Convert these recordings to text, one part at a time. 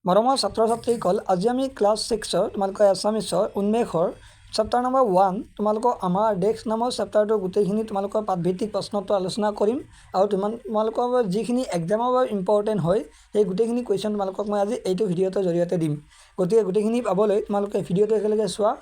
মৰমৰ ছাত্ৰ ছাত্ৰীসকল, আজি আমি ক্লাছ 6 তোমালোকৰ এছামিছৰ উন্মেষৰ চেপ্টাৰ নম্বৰ 1 তোমালোকৰ আমাৰ দেশ নামৰ চেপ্টাৰটো গোটেইখিনি তোমালোকৰ পাঠভিত্তিক প্ৰশ্নটো আলোচনা কৰিম আৰু তোমালোকৰ যিখিনি এক্সামৰ বাবে ইম্পৰ্টেণ্ট হয় সেই গোটেইখিনি কুৱেশ্যন তোমালোকক মই আজি এইটো ভিডিঅ'টোৰ জৰিয়তে দিম। গতিকে গোটেইখিনি পাবলৈ তোমালোকে ভিডিঅ'টো একেলগে চোৱা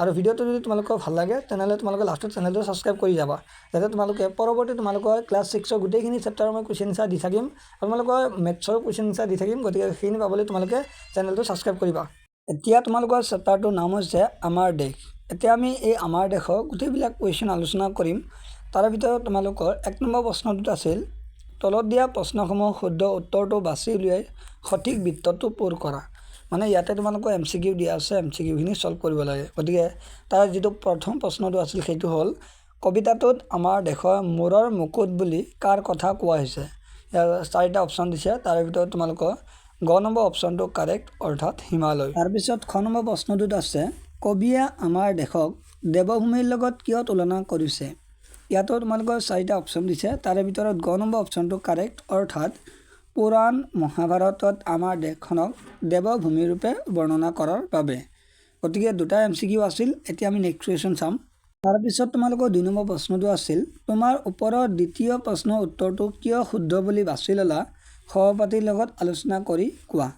আৰু ভিডিঅ'টো যদি তোমালোকৰ ভাল লাগে তেনেহ'লে তোমালোকে লাষ্টত চেনেলটো ছাবস্ক্ৰাইব কৰি যাবা, যাতে তোমালোকে পৰৱৰ্তী তোমালোকৰ ক্লাছ 6 গোটেইখিনি চেপ্টাৰৰ মই কুৱেশ্যন এনচাৰ দি থাকিম আৰু তোমালোকৰ মেথছৰ কুৱেশ্যন এনচাৰ দি থাকিম। গতিকে সেইখিনি পাবলৈ তোমালোকে চেনেলটো ছাবস্ক্ৰাইব কৰিবা। এতিয়া তোমালোকৰ চেপ্টাৰটোৰ নাম হৈছে আমাৰ দেশ। এতিয়া আমি এই আমাৰ দেশৰ গোটেইবিলাক কুৱেশ্যন আলোচনা কৰিম। তাৰে ভিতৰত তোমালোকৰ 1 নম্বৰ প্ৰশ্নটোত আছিল তলত দিয়া প্ৰশ্নসমূহ শুদ্ধ উত্তৰটো বাছি উলিয়াই সঠিক বৃত্তটো পূৰ কৰা। মানে ইয়াতে তোমালোকৰ MCQ দিয়া আছে, MCQখিনি সলভ কৰিব লাগে। গতিকে তাৰ যিটো প্ৰথম প্ৰশ্নটো আছিল সেইটো হ'ল কবিতাটোত আমাৰ দেশৰ মূৰৰ মুকুট বুলি কাৰ কথা কোৱা হৈছে। ইয়াৰ 4টা অপশ্যন দিছে, তাৰে ভিতৰত তোমালোকৰ গ নম্বৰ অপশ্যনটো কাৰেক্ট, অৰ্থাৎ হিমালয়। তাৰপিছত খ নম্বৰ প্ৰশ্নটোত আছে কবিয়ে আমাৰ দেশক দেৱভূমিৰ লগত কিয় তুলনা কৰিছে। ইয়াতো তোমালোকৰ 4টা অপশ্যন দিছে, তাৰে ভিতৰত গ নম্বৰ অপশ্যনটো কাৰেক্ট, অৰ্থাৎ পুৰাণ মহাভাৰতত আমাৰ দেশখনক দেৱভূমি ৰূপে বৰ্ণনা কৰাৰ বাবে। গতিকে 2টা MCQ আছিল। এতিয়া আমি নেক্সট কুৱেশ্যন চাম। তাৰপিছত তোমালোকৰ 2 নম্বৰ প্ৰশ্নটো আছিল তোমাৰ ওপৰৰ দ্বিতীয় প্ৰশ্নৰ উত্তৰটো কিয় শুদ্ধ বুলি বাছি ল'লা, সহপাঠীৰ লগত আলোচনা কৰি কোৱা।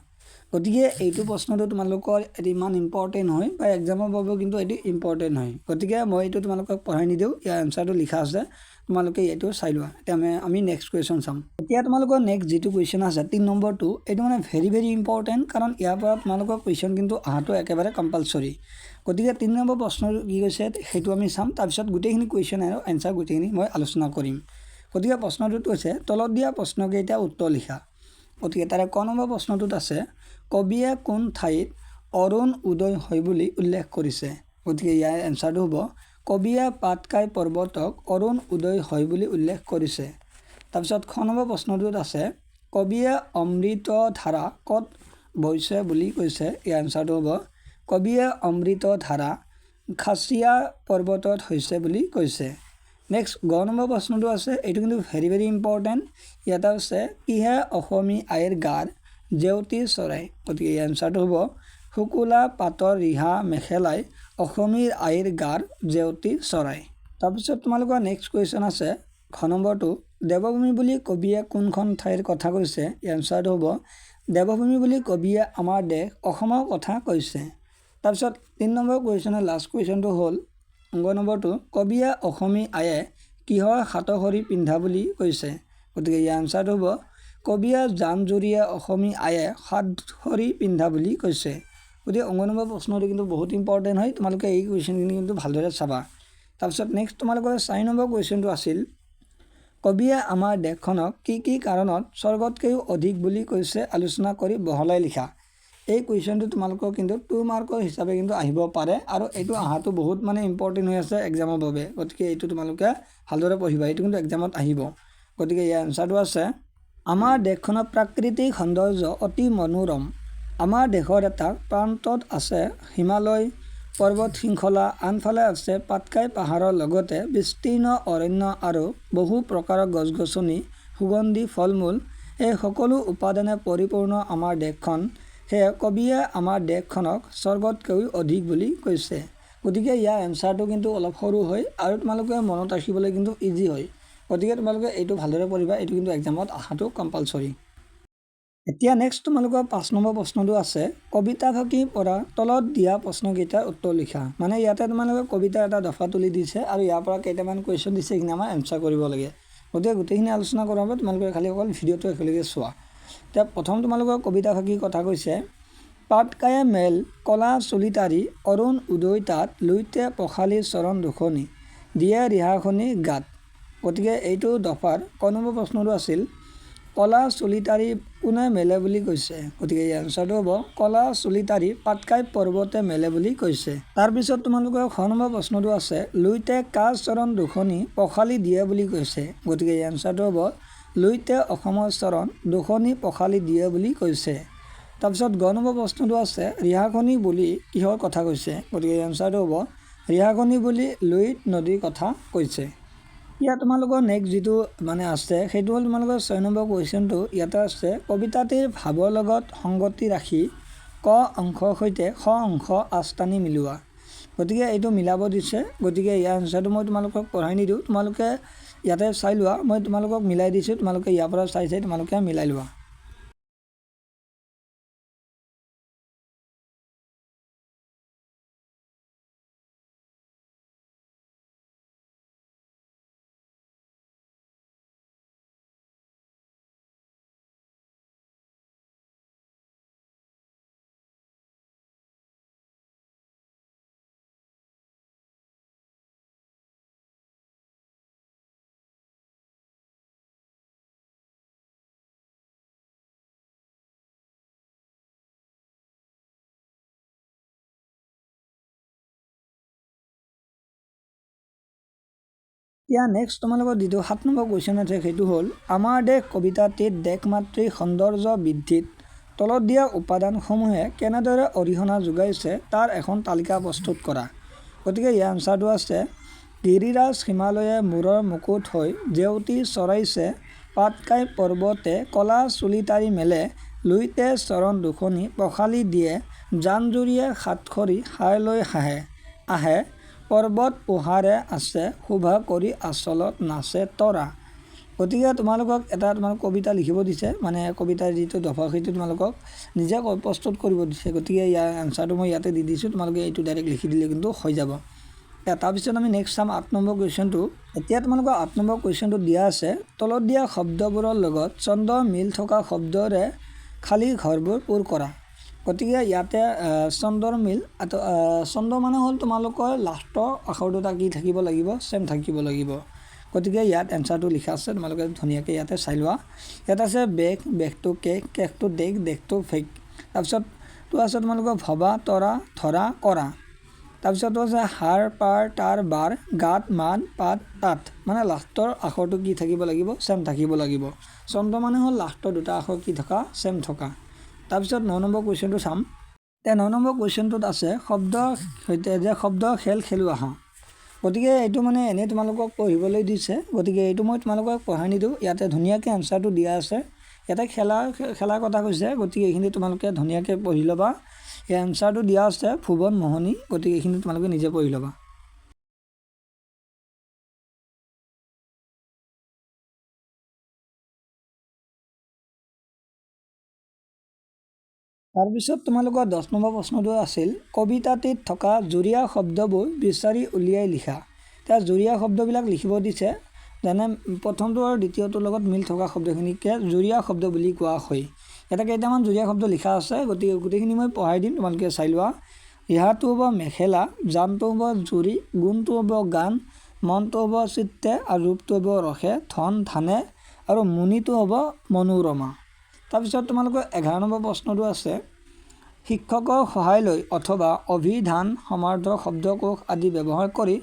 গতিকে এইটো প্ৰশ্নটো তোমালোকৰ ইমান ইম্পৰ্টেণ্ট হয় বা এক্সামৰ বাবেও কিন্তু এইটো ইম্পৰ্টেণ্ট হয়। গতিকে মই এইটো তোমালোকক পঢ়াই নিদিওঁ, ইয়াৰ এনচাৰটো লিখা আছে, তোমালোকে এইটো চাই লোৱা। এতিয়া আমি নেক্সট কুৱেশ্যন চাম। এতিয়া তোমালোকৰ নেক্সট যিটো কুৱেশ্যন আছে 3 নম্বৰটো, এইটো মানে ভেৰি ইম্পৰ্টেণ্ট, কাৰণ ইয়াৰ পৰা তোমালোকৰ কুৱেশ্যন কিন্তু অহাটো একেবাৰে কম্পালচৰি। গতিকে 3 নম্বৰ প্ৰশ্নটো কি কৈছে সেইটো আমি চাম, তাৰপিছত গোটেইখিনি কুৱেশ্যন আৰু এনচাৰ গোটেইখিনি মই আলোচনা কৰিম। গতিকে প্ৰশ্নটোত কৈছে তলত দিয়া প্ৰশ্নকেইটা উত্তৰ লিখা। গতিকে তাৰে ক নম্বৰ প্ৰশ্নটোত আছে কবিয়ে কোন ঠাইত অৰুণ উদয় হয় বুলি উল্লেখ কৰিছে। গতিকে ইয়াৰ এনচাৰটো হ'ব কবিয়ে পাটকাই পৰ্বতক অৰুণ উদয় হয় বুলি উল্লেখ কৰিছে। তাৰপিছত খ নম্বৰ প্ৰশ্নটোত আছে কবিয়ে অমৃত ধাৰা ক'ত বৈছে বুলি কৈছে। ইয়াৰ এনচাৰটো হ'ব কবিয়ে অমৃত ধাৰা খাচিয়া পৰ্বতত হৈছে বুলি কৈছে। নেক্সট গ নম্বৰ প্ৰশ্নটো আছে, এইটো কিন্তু ভেৰি ইম্পৰ্টেণ্ট। ইয়াত আছে কিহে অসমী আইৰ গাৰ জেউতী চৰাই। গতিকে এই এনচাৰটো হ'ব শুকুলা পাতৰ ৰিহা মেখেলাই অসমীৰ আইৰ গাৰ জেউতী চৰাই। তাৰপিছত তোমালোকৰ নেক্সট কুৱেশ্যন আছে খ নম্বৰটো দেৱভূমি বুলি কবিয়ে কোনখন ঠাইৰ কথা কৈছে। এনচাৰটো হ'ব দেৱভূমি বুলি কবিয়ে আমাৰ দেশ অসমৰ কথা কৈছে। তাৰপিছত 3 নম্বৰ কুৱেশ্যনৰ লাষ্ট কুৱেশ্যনটো হ'ল গ নম্বৰটো কবিয়ে অসমী আয়ে কিহৰ হাতখৰি পিন্ধা বুলি কৈছে। গতিকে ইয়াৰ এনচাৰটো হ'ব কবিয়ে জান জুৰিয়ে অসমী আয়ে হাতখৰি পিন্ধা বুলি কৈছে। গতিকে নম্বৰ প্ৰশ্নটো কিন্তু বহুত ইম্পৰ্টেণ্ট হয়, তোমালোকে এই কুৱেশ্যনখিনি কিন্তু ভালদৰে চাবা। তাৰপিছত নেক্সট তোমালোকৰ 4 নম্বৰ কুৱেশ্যনটো আছিল কবিয়ে আমাৰ দেশখনক কি কাৰণত স্বৰ্গতকৈও অধিক বুলি কৈছে আলোচনা কৰি বহলাই লিখা। এই কুৱেশ্যনটো তোমালোকৰ কিন্তু 2 মাৰ্কৰ হিচাপে কিন্তু আহিব পাৰে আৰু এইটো অহাটো বহুত মানে ইম্পৰ্টেণ্ট হৈ আছে এক্সামৰ বাবে। গতিকে এইটো তোমালোকে ভালদৰে পঢ়িবা, এইটো কিন্তু এক্সামত আহিব। গতিকে ইয়াৰ এনচাৰটো আছে আমাৰ দেশখনৰ প্ৰাকৃতিক সৌন্দৰ্য অতি মনোৰম। আমাৰ দেশৰ এটা প্ৰান্তত আছে হিমালয় পৰ্বত শৃংখলা, আনফালে আছে পাটকাই পাহাৰৰ লগতে বিস্তীৰ্ণ অৰণ্য আৰু বহু প্ৰকাৰৰ গছ গছনি, সুগন্ধি ফল মূল, এই সকলো উপাদানে পৰিপূৰ্ণ আমাৰ দেশখন। সেয়ে কবিয়ে আমাৰ দেশখনক স্বৰ্গতকৈও অধিক বুলি কৈছে। গতিকে ইয়াৰ এনচাৰটো কিন্তু অলপ সৰু হয় আৰু তোমালোকে মনত ৰাখিবলৈ কিন্তু ইজি হয়। গতিকে তোমালোকে এইটো ভালদৰে পঢ়িবা, এইটো কিন্তু এক্সামত অহাটো কম্পালচৰি। এতিয়া নেক্সট তোমালোকৰ 5 নম্বৰ প্ৰশ্নটো আছে কবিতাফাঁকিৰ পৰা তলত দিয়া প্ৰশ্নকেইটাৰ উত্তৰ লিখা। মানে ইয়াতে তোমালোকে কবিতাৰ এটা দফা তুলি দিছে আৰু ইয়াৰ পৰা কেইটামান কুৱেশ্যন দিছে, সেইখিনি আমাৰ এনচাৰ কৰিব লাগে। গতিকে গোটেইখিনি আলোচনা কৰাৰ বাবে তোমালোকে খালি অকল ভিডিঅ'টো একেলগে চোৱা। এতিয়া প্ৰথম তোমালোকৰ কবিতাফাঁকিৰ কথা কৈছে পাটকায়ে মেল কলা চুলিতাৰি অৰুণ উদয় তাত লুইতে পখালি চৰণ দুখনি দিয়ে ৰিহাখনি গাত। গতিকে এইটো দফাৰ ক নম্বৰ প্ৰশ্নটো আছিল কলা চুলিতাৰি কোনে মেলে বুলি কৈছে। গতিকে এই এনচাৰটো হ'ব কলা চুলিতাৰি পাটকাই পৰ্বতে মেলে বুলি কৈছে। তাৰপিছত তোমালোকৰ খ নম্বৰ প্ৰশ্নটো আছে লুইতে কাৰ চৰণ দুখনি পখালি দিয়ে বুলি কৈছে। গতিকে এই এনচাৰটো হ'ব লুইতে অসমৰ চৰণ দুখনি পখালি দিয়ে বুলি কৈছে। তাৰপিছত গ নম্বৰ প্ৰশ্নটো আছে ৰিহাখনি বুলি কিহৰ কথা কৈছে। গতিকে এই এনচাৰটো হ'ব ৰিহাখনি বুলি লুইত নদীৰ কথা কৈছে। ইয়াত তোমালোকৰ নেক্সট যিটো মানে আছে সেইটো হ'ল তোমালোকৰ 6 নম্বৰ কুৱেশ্যনটো ইয়াতে আছে কবিতাটিৰ ভাৱৰ লগত সংগতি ৰাখি ক অংশৰ সৈতে খ অংশ আস্তানি মিলোৱা। গতিকে এইটো মিলাব দিছে, গতিকে ইয়াৰ এনচাৰটো মই তোমালোকক পঢ়াই নিদিওঁ, তোমালোকে ইয়াতে চাই লোৱা, মই তোমালোকক মিলাই দিছোঁ, তোমালোকে ইয়াৰ পৰা চাই তোমালোকে মিলাই লোৱা। এতিয়া নেক্সট তোমালোকৰ যিটো 7 নম্বৰ কুৱেশ্যন আছে সেইটো হ'ল আমাৰ দেশ কবিতাটিত দেশ মাতৃৰ সৌন্দৰ্য বৃদ্ধিত তলত দিয়া উপাদানসমূহে কেনেদৰে অৰিহণা যোগাইছে তাৰ এখন তালিকা প্ৰস্তুত কৰা। গতিকে ইয়াৰ এনচাৰটো আছে গিৰিৰাজ হিমালয়ে মূৰৰ মুকুট হৈ জেউতি চৰাইছে পাতকাই পৰ্বতে কলা চুলিতাৰি মেলে লুইতে চৰণ দুখনি পখালি দিয়ে জানজুৰিয়ে সাতখৰি সাৰ লৈ আহে পৰ্বত পোহাৰে আছে শোভা কৰি আচলত নাচে তৰা। গতিকে তোমালোকক এটা তোমালোক কবিতা লিখিব দিছে, মানে কবিতাৰ যিটো দফা সেইটো তোমালোকক নিজে প্ৰস্তুত কৰিব দিছে। গতিকে ইয়াৰ এনচাৰটো মই ইয়াতে দি দিছোঁ, তোমালোকে এইটো ডাইৰেক্ট লিখি দিলে কিন্তু হৈ যাব। তাৰপিছত আমি নেক্সট চাম 8 নম্বৰ কুৱেশ্যনটো। এতিয়া তোমালোকৰ 8 নম্বৰ কুৱেশ্যনটো দিয়া আছে তলত দিয়া শব্দবোৰৰ লগত চন্দ্ৰ মিল থকা শব্দৰে খালী ঘৰবোৰ পূৰ কৰা। গতিকে ইয়াতে চন্দ্ৰৰ মিল, চন্দ্ৰ মানে হ'ল তোমালোকৰ লাষ্টৰ আখৰ দুটা কি থাকিব লাগিব, চেম থাকিব লাগিব। গতিকে ইয়াত এনচাৰটো লিখা আছে, তোমালোকে ধুনীয়াকৈ ইয়াতে চাই লোৱা। ইয়াত আছে বেগ, বেগটো কেক, কেকটো দেখ, দেশটো ফেক। তাৰপিছতটো আছে তোমালোকৰ ভবা, তৰা, ধৰা, কৰা। তাৰপিছতো আছে হাৰ, পাৰ, তাৰ, বাৰ, গাত, মান, পাত, তাত। মানে লাষ্টৰ আখৰটো কি থাকিব লাগিব, চেম থাকিব লাগিব। চন্দ্ৰ মানে হ'ল লাষ্টৰ দুটা আখৰ কি থকা, চেম থকা। তাৰপিছত 9 নম্বৰ কুৱেশ্যনটো চাম। 9 নম্বৰ কুৱেশ্যনটোত আছে শব্দৰ সৈতে যে শব্দ খেল খেলো আহা। গতিকে এইটো মানে এনেই তোমালোকক পঢ়িবলৈ দিছে, গতিকে এইটো মই তোমালোকক পঢ়াই নিদিওঁ, ইয়াতে ধুনীয়াকৈ এনচাৰটো দিয়া আছে। ইয়াতে খেলাৰ কথা কৈছে, গতিকে এইখিনি তোমালোকে ধুনীয়াকৈ পঢ়ি ল'বা। এই এনচাৰটো দিয়া আছে ভুৱন মোহনী, গতিকে এইখিনি তোমালোকে নিজে পঢ়ি ল'বা। তাৰপিছত তোমালোকৰ 10 নম্বৰ প্ৰশ্নটো আছিল কবিতাটিত থকা জুৰীয়া শব্দবোৰ বিচাৰি উলিয়াই লিখা। এতিয়া জুৰীয়া শব্দবিলাক লিখিব দিছে, যেনে প্ৰথমটো আৰু দ্বিতীয়টোৰ লগত মিল থকা শব্দখিনিকে জুৰীয়া শব্দ বুলি কোৱা হয়। ইয়াতে কেইটামান জুৰীয়া শব্দ লিখা আছে, গতিকে গোটেইখিনি মই পঢ়াই দিম, তোমালোকে চাই লোৱা। ৰিহাটো হ'ব মেখেলা, জানটো হ'ব জুৰি, গুণটো হ'ব গান, মনটো হ'ব চিত্তে আৰু ৰূপটো হ'ব ৰসে, ধন ধানে আৰু মুনিটো হ'ব মনোৰমা। তাৰপিছত তোমালোকৰ 11 নম্বৰ প্ৰশ্নটো আছে শিক্ষকৰ সহায় লৈ অথবা অভিধান সমাৰ্থক শব্দকোষ আদি ব্যৱহাৰ কৰি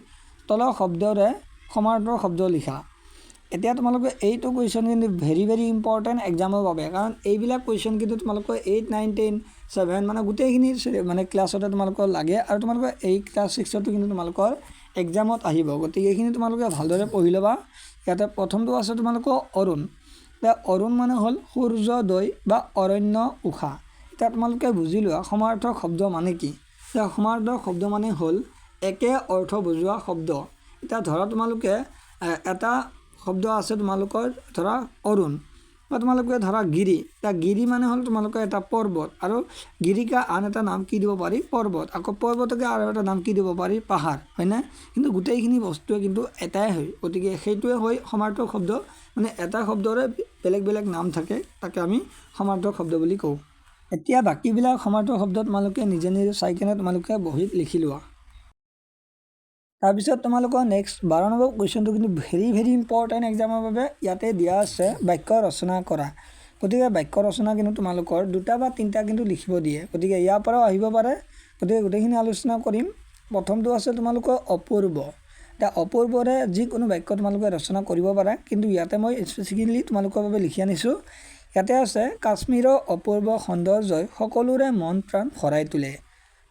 তলৰ শব্দৰে সমাৰ্থক শব্দ লিখা। এতিয়া তোমালোকে এইটো কুৱেশ্যন কিন্তু ভেৰি ভেৰি ইম্পৰ্টেণ্ট এক্সামৰ বাবে, কাৰণ এইবিলাক কুৱেশ্যন কিন্তু তোমালোকৰ 8, 9, 10, 7 মানে গোটেইখিনি মানে ক্লাছতে তোমালোকৰ লাগে, আৰু তোমালোকৰ এই ক্লাছ 6তো কিন্তু তোমালোকৰ এক্সামত আহিব। গতিকে এইখিনি তোমালোকে ভালদৰে পঢ়ি ল'বা। ইয়াতে প্ৰথমটো আছে তোমালোকৰ অৰুণ। এতিয়া অৰুণ মানে হ'ল সূৰ্যোদয় বা অৰণ্য উষা। এতিয়া তোমালোকে বুজি লোৱা সমাৰ্থক শব্দ মানে কি। এতিয়া সমাৰ্থক শব্দ মানে হ'ল একে অৰ্থ বুজোৱা শব্দ। এতিয়া ধৰা তোমালোকে এটা শব্দ আছে তোমালোকৰ ধৰা অৰুণ, বা তোমালোকে ধৰা গিৰি। এতিয়া গিৰি মানে হ'ল তোমালোকৰ এটা পৰ্বত, আৰু গিৰিকা আন এটা নাম কি দিব পাৰি, পৰ্বত। আকৌ পৰ্বতকে আৰু এটা নাম কি দিব পাৰি, পাহাৰ, হয়নে? কিন্তু গোটেইখিনি বস্তুৱে কিন্তু এটাই হয়। গতিকে সেইটোৱে হয় সমাৰ্থক শব্দ, মানে এটা শব্দৰে বেলেগ বেলেগ নাম থাকে, তাকে আমি সমাৰ্থক শব্দ বুলি কওঁ। এতিয়া বাকীবিলাক সমাৰ্থক শব্দ তোমালোকে নিজে নিজে চাই কিনে তোমালোকে বহীত লিখি লোৱা। তাৰপিছত তোমালোকৰ নেক্সট 12 নম্বৰ কুৱেশ্যনটো কিন্তু ভেৰি ভেৰি ইম্পৰ্টেণ্ট এক্সামৰ বাবে। ইয়াতে দিয়া আছে বাক্য ৰচনা কৰা। গতিকে বাক্য ৰচনা কিন্তু তোমালোকৰ 2টা বা 3টা কিন্তু লিখিব দিয়ে, গতিকে ইয়াৰ পৰাও আহিব পাৰে। গতিকে গোটেইখিনি আলোচনা কৰিম। প্ৰথমটো আছে তোমালোকৰ অপূৰ্ব। এতিয়া অপূৰ্বৰে যিকোনো বাক্য তোমালোকে ৰচনা কৰিব পাৰা, কিন্তু ইয়াতে মই স্পেচিফিকেলি তোমালোকৰ বাবে লিখি আনিছোঁ। ইয়াতে আছে কাশ্মীৰৰ অপূৰ্ব সৌন্দৰ্যই সকলোৰে মন প্ৰাণ ভৰাই তোলে।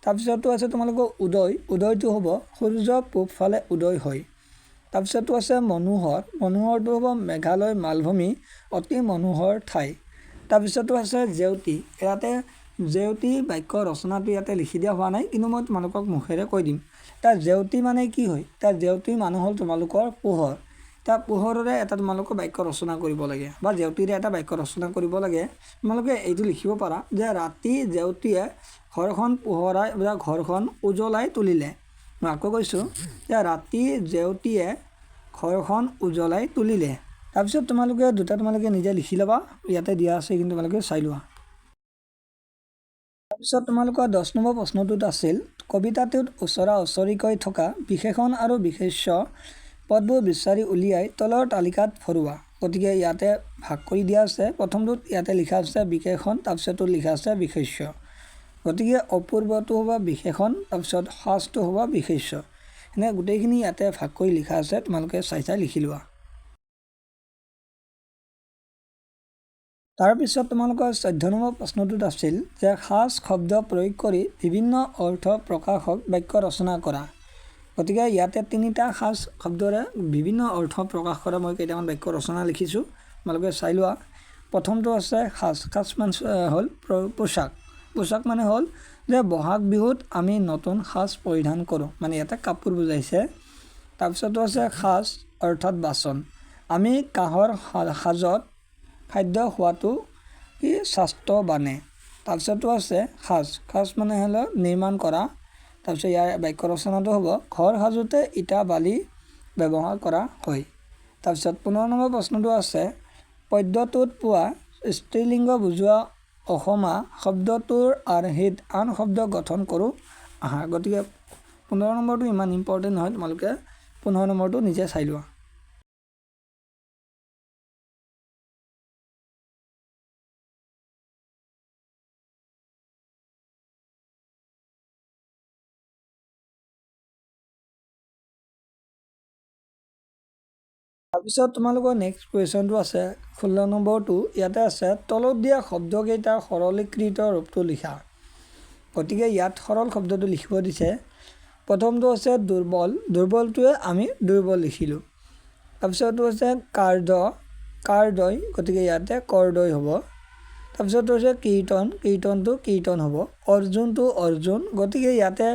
তাৰপিছতো আছে তোমালোকৰ উদয়। উদয়টো হ'ব সূৰ্য পূব ফালে উদয় হয়। তাৰপিছতো আছে মনোহৰ, মনোহৰটো হ'ব মেঘালয় মালভূমি অতি মনোহৰ ঠাই। তাৰপিছতো আছে জেউতি, ইয়াতে জেউতি বাক্য ৰচনাটো ইয়াতে লিখি দিয়া হোৱা নাই, কিন্তু মই তোমালোকক মুখেৰে কৈ দিম। তাৰ জেউতি মানে কি হয়, তাৰ জেউতি মানে হ'ল তোমালোকৰ পোহৰ। তাৰ পোহৰেৰে এটা তোমালোকৰ বাক্য ৰচনা কৰিব লাগে বা জেউতিৰে এটা বাক্য ৰচনা কৰিব লাগে। তোমালোকে এইটো লিখিব পাৰা যে ৰাতি জেউতিয়ে ঘৰখন পোহৰাই বা ঘৰখন উজ্বলাই তুলিলে। মই আকৌ কৈছোঁ যে ৰাতি জেউতিয়ে ঘৰখন উজ্বলাই তুলিলে। তাৰপিছত তোমালোকে দুটা তোমালোকে নিজে লিখি ল'বা, ইয়াতে দিয়া আছে কিন্তু তোমালোকে চাই লোৱা। তাৰপিছত তোমালোকৰ 10 নম্বৰ প্ৰশ্নটোত আছিল কবিতাটোত ওচৰা ওচৰিকৈ থকা বিশেষণ আৰু বিশেষ্য পদবোৰ বিচাৰি উলিয়াই তলৰ তালিকাত ভৰোৱা। গতিকে ইয়াতে ভাগ কৰি দিয়া আছে। প্ৰথমটোত ইয়াতে লিখা আছে বিশেষণ, তাৰপিছতো লিখা আছে বিশেষ্য। গতিকে অপূৰ্বটো হ'ব বিশেষণ, তাৰপিছত সাজটো হ'ব বিশেষ্য। এনে গোটেইখিনি ইয়াতে ভাগ কৰি লিখা আছে, তোমালোকে চাই চাই লিখি লোৱা। তাৰপিছত তোমালোকৰ 14 নম্বৰ প্ৰশ্নটোত আছিল যে সাজ শব্দ প্ৰয়োগ কৰি বিভিন্ন অৰ্থ প্ৰকাশক বাক্য ৰচনা কৰা। গতিকে ইয়াতে 3টা সাজ শব্দৰে বিভিন্ন অৰ্থ প্ৰকাশ কৰা মই কেইটামান বাক্য ৰচনা লিখিছোঁ, তোমালোকে চাই লোৱা। প্ৰথমটো আছে সাজ, সাজ মানে হ'ল পোচাক। পোচাক মানে হ'ল যে বহাগ বিহুত আমি নতুন সাজ পৰিধান কৰোঁ, মানে ইয়াতে কাপোৰ বুজাইছে। তাৰপিছতো আছে সাজ অৰ্থাৎ বাচন, আমি কাঁহৰ সাজত খাদ্য খোৱাটো কি স্বাস্থ্য বানে। তাৰপিছতো আছে সাজ, সাজ মানে হ'ল নিৰ্মাণ কৰা। তাৰপিছত ইয়াৰ বাক্য ৰচনাটো হ'ব ঘৰ সাজোতে ইটা বালি ব্যৱহাৰ কৰা হয়। তাৰপিছত 15 নম্বৰ প্ৰশ্নটো আছে পদ্যটোত পোৱা স্ত্ৰীলিংগ বুজোৱা অসমা শব্দটোৰ আৰ্হিত আন শব্দ গঠন কৰোঁ আহা। গতিকে 15 নম্বৰটো ইমান ইম্পৰ্টেণ্ট নহয়, তোমালোকে 15 নম্বৰটো নিজে চাই লোৱা। তাৰপিছত তোমালোকৰ নেক্সট কুৱেশ্যনটো আছে 16 নম্বৰটো। ইয়াতে আছে তলত দিয়া শব্দকেইটাৰ সৰলীকৃত ৰূপটো লিখা। গতিকে ইয়াত সৰল শব্দটো লিখিব দিছে। প্ৰথমটো আছে দুৰ্বল, দুৰ্বলটোৱে আমি দুৰ্বল লিখিলোঁ। তাৰপিছতো আছে কাৰ্দৈ, গতিকে ইয়াতে কৰদৈ হ'ব। তাৰপিছতো হৈছে কীৰ্তন, কীৰ্তনটো কীৰ্তন হ'ব। অৰ্জুনটো অৰ্জুন, গতিকে ইয়াতে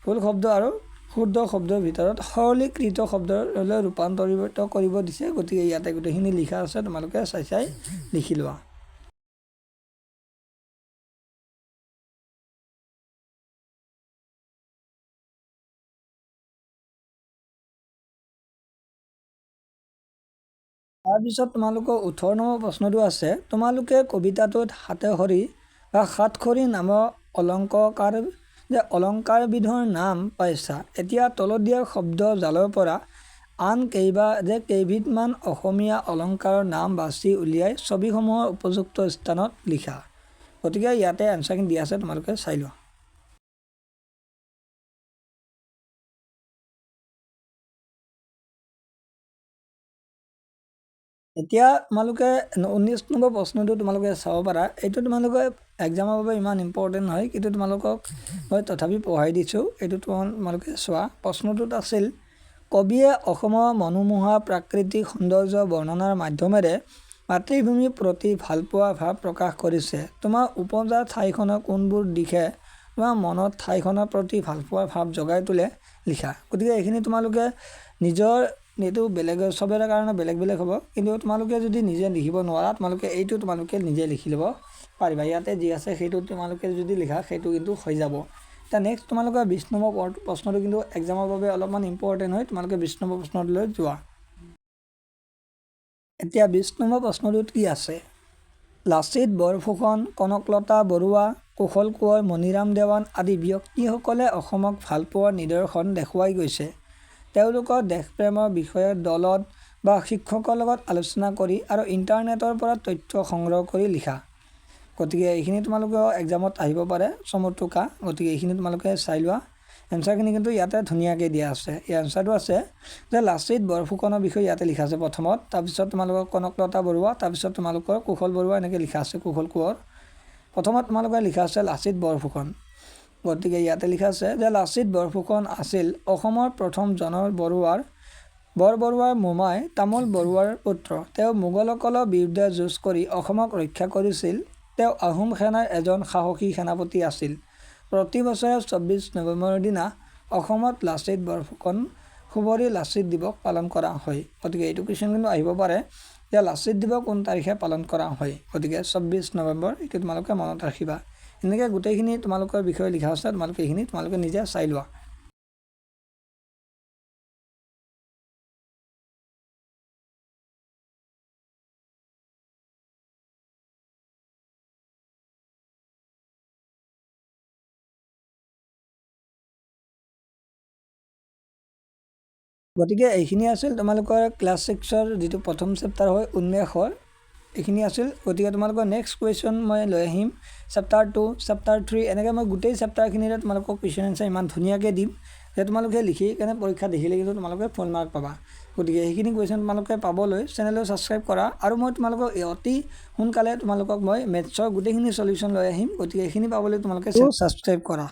ভুল শব্দ আৰু শুদ্ধ শব্দৰ ভিতৰত সৰলীকৃত শব্দলৈ ৰূপান্তৰিত কৰিব দিছে। গতিকে ইয়াতে গোটেইখিনি লিখা আছে, তোমালোকে চাই চাই লিখি লোৱা। তাৰপিছত তোমালোকৰ 18 নম্বৰ প্ৰশ্নটো আছে তোমালোকে কবিতাটোত সাতেসৰী বা সাতসৰী নামৰ অলংকাৰবিধৰ নাম পাইছা। এতিয়া তলত দিয়া শব্দ জালৰ পৰা আন কেইবিধমান অসমীয়া অলংকাৰৰ নাম বাছি উলিয়াই ছবিসমূহৰ উপযুক্ত স্থানত লিখা। গতিকে ইয়াতে এনচাৰখিনি দিয়া আছে, তোমালোকে চাই লোৱা। এতিয়া তোমালোকে 19 নম্বৰ প্ৰশ্নটো তোমালোকে চাব পাৰা। এইটো তোমালোকে এক্সামৰ বাবে ইমান ইম্পৰ্টেণ্ট নহয়, কিন্তু তোমালোকক মই তথাপি পঢ়াই দিছোঁ, এইটো তোমালোকে চোৱা। প্ৰশ্নটোত আছিল কবিয়ে অসমৰ মনোমোহা প্ৰাকৃতিক সৌন্দৰ্য বৰ্ণনাৰ মাধ্যমেৰে মাতৃভূমিৰ প্ৰতি ভালপোৱা ভাৱ প্ৰকাশ কৰিছে। তোমাৰ উপজা ঠাইখনৰ কোনবোৰ দিশে তোমাৰ মনত ঠাইখনৰ প্ৰতি ভালপোৱা ভাৱ জগাই তোলে লিখা। গতিকে এইখিনি তোমালোকে নিজৰ এইটো বেলেগ চবৰে কাৰণে বেলেগ বেলেগ হ'ব, কিন্তু তোমালোকে যদি নিজে লিখিব নোৱাৰা তোমালোকে এইটো তোমালোকে নিজে লিখি ল'ব পাৰিবা। ইয়াতে যি আছে সেইটো তোমালোকে যদি লিখা সেইটো কিন্তু হৈ যাব। এতিয়া নেক্সট তোমালোকে 20 নম্বৰ প্ৰশ্নটো কিন্তু এক্সামৰ বাবে অলপমান ইম্পৰ্টেণ্ট হয়, তোমালোকে 20 নম্বৰ প্ৰশ্নটোলৈ যোৱা। এতিয়া 20 নম্বৰ প্ৰশ্নটোত কি আছে লাচিত বৰফুকন, কনকলতা বৰুৱা, কুশল কোঁৱৰ, মণিৰাম দেৱান আদি ব্যক্তিসকলে অসমক ভালপোৱাৰ নিদৰ্শন দেখুৱাই গৈছে। তেওঁলোকৰ দেশপ্ৰেমৰ বিষয়ে দলত বা শিক্ষকৰ লগত আলোচনা কৰি আৰু ইণ্টাৰনেটৰ পৰা তথ্য সংগ্ৰহ কৰি লিখা। গতিকে এইখিনি তোমালোকে এক্সামত আহিব পাৰে চমু টোকা। গতিকে এইখিনি তোমালোকে চাই লোৱা। এনচাৰখিনি কিন্তু ইয়াতে ধুনীয়াকৈ দিয়া আছে। এই এনচাৰটো আছে যে লাচিত বৰফুকনৰ বিষয়ে ইয়াতে লিখা আছে প্ৰথমত, তাৰপিছত তোমালোকৰ কনকলতা বৰুৱা, তাৰপিছত তোমালোকৰ কুশল বৰুৱা এনেকৈ লিখা আছে, কুশল কোঁৱৰ। প্ৰথমত তোমালোকে লিখা আছে লাচিত বৰফুকন। গতিকে ইয়াতে লিখা আছে যে লাচিত বৰফুকন আছিল অসমৰ প্ৰথম জন বৰুৱাৰ বৰ বৰুৱাৰ মোমাই তামোল বৰুৱাৰ পুত্ৰ। তেওঁ মোগলসকলৰ বিৰুদ্ধে যুঁজ কৰি অসমক ৰক্ষা কৰিছিল। তেওঁ আহোম সেনাৰ এজন সাহসী সেনাপতি আছিল। প্ৰতি বছৰে 24 নৱেম্বৰৰ দিনা অসমত লাচিত বৰফুকন খুবৰি লাচিত দিৱস পালন কৰা হয়। গতিকে এইটো কুৱেশ্যন কিন্তু আহিব পাৰে যে লাচিত দিৱস কোন তাৰিখে পালন কৰা হয়। গতিকে 24 নৱেম্বৰ, এইটো তোমালোকে মনত ৰাখিবা। এনেকৈ গোটেইখিনি তোমালোকৰ বিষয়ে লিখা আছে, তোমালোকে এইখিনি তোমালোকে নিজে চাই লোৱা। গতিকে এইখিনি আছিল তোমালোকৰ ক্লাছ 6ৰ যিটো প্ৰথম চেপ্টাৰ হয় উন্মেষৰ, এইখিনি আছিল। গতিকে তোমালোকৰ নেক্সট কুৱেশ্যন মই লৈ আহিম চেপ্টাৰ 2, চেপ্টাৰ 3, এনেকৈ মই গোটেই চেপ্টাৰখিনিৰে তোমালোকক কুৱেশ্যন এনচাৰ ইমান ধুনীয়াকৈ দিম যে তোমালোকে লিখি কেনে পৰীক্ষা দেখিলে কিন্তু তোমালোকে ফুল মাৰ্ক পাবা। গতিকে সেইখিনি কুৱেশ্যন তোমালোকে পাবলৈ চেনেলটো ছাবস্ক্ৰাইব কৰা, আৰু মই তোমালোকক অতি সোনকালে তোমালোকক মই মেথছৰ গোটেইখিনি চলিউশ্যন লৈ আহিম। গতিকে এইখিনি পাবলৈ তোমালোকে ছাবস্ক্ৰাইব কৰা।